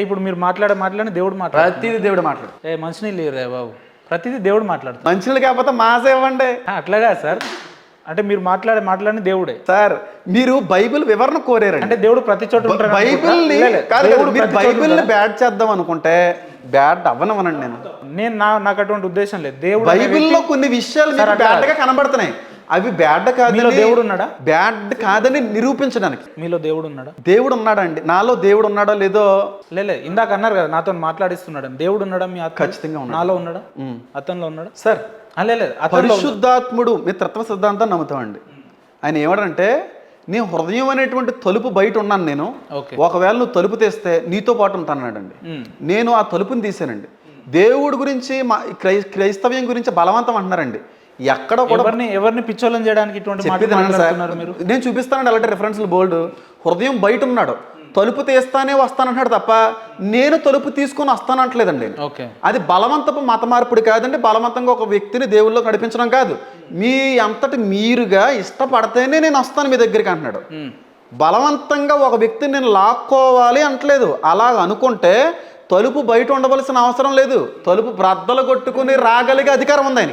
ఇప్పుడు మీరు మాట్లాడిన దేవుడు మాట్లాడు. ప్రతిదీ దేవుడు మాట్లాడు. మంచినీళ్ళు లేరు రే బాబు, ప్రతిదీ దేవుడు మాట్లాడుతాడు. మంచినీళ్ళు కాకపోతే మాసే ఇవ్వండి. అట్లాగా సార్, అంటే మీరు మాట్లాడిన దేవుడే సార్. మీరు బైబిల్ వివరణ కోరారండి. అంటే దేవుడు ప్రతి చోట ఉంటాడు. బైబిల్ని బైబిల్ని బ్యాడ్ చేద్దాం అనుకుంటే బ్యాడ్ అవ్వనవనండి. నేను నాకు అటువంటి ఉద్దేశం లేదు. దేవుడు బైబిల్లో కొన్ని విషయాలు బ్యాడ్ గా కనబడుతున్నాయి, అవి బ్యాడ్ కాదు. దేవుడు ఉన్నాడా? బ్యాడ్ కాదని నిరూపించడానికి. మీలో దేవుడు ఉన్నాడా? దేవుడు ఉన్నాడండి. నాలో దేవుడు ఉన్నాడో లేదో ఇందాక అన్నారు కదా, నాతో మాట్లాడిస్తున్నాడు. దేవుడు ఉన్నాడా? మీ ఖచ్చితంగా ఉన్నాడు. నాలో ఉన్నాడా? అతనిలో ఉన్నాడా? సార్ లేదు, పరిశుద్ధాత్ముడు మీ తత్వ సిద్ధాంతం నమ్ముతామండి. ఆయన ఏమంటే, నీ హృదయం అనేటువంటి తలుపు బయట ఉన్నాను నేను, ఒకవేళ నువ్వు తలుపు తీస్తే నీతో పాటు ఉంటానన్నాడండి. నేను ఆ తలుపుని తీసానండి. దేవుడి గురించి క్రైస్తవ్యం గురించి బలవంతం అంటున్నారండి. ఎక్కడ కూడా ఎవరిని పిచ్చోళ్ళని చేయడానికి నేను చూపిస్తానండి అలాంటి రిఫరెన్స్లు బోల్డ్. హృదయం బయట ఉన్నాడు, తలుపు తీస్తానే వస్తానంటున్నాడు తప్ప నేను తలుపు తీసుకొని వస్తానంటలేదండి. అది బలవంతపు మత మార్పిడి కాదండి, బలవంతంగా ఒక వ్యక్తిని దేవుళ్ళో నడిపించడం కాదు. మీ అంతటి మీరుగా ఇష్టపడితేనే నేను వస్తాను మీ దగ్గరికి అంటున్నాడు. బలవంతంగా ఒక వ్యక్తిని నేను లాక్కోవాలి అంటలేదు. అలా అనుకుంటే తలుపు బయట ఉండవలసిన అవసరం లేదు, తలుపు బ్రద్దలు కొట్టుకుని రాగలిగే అధికారం ఉంది ఆయన.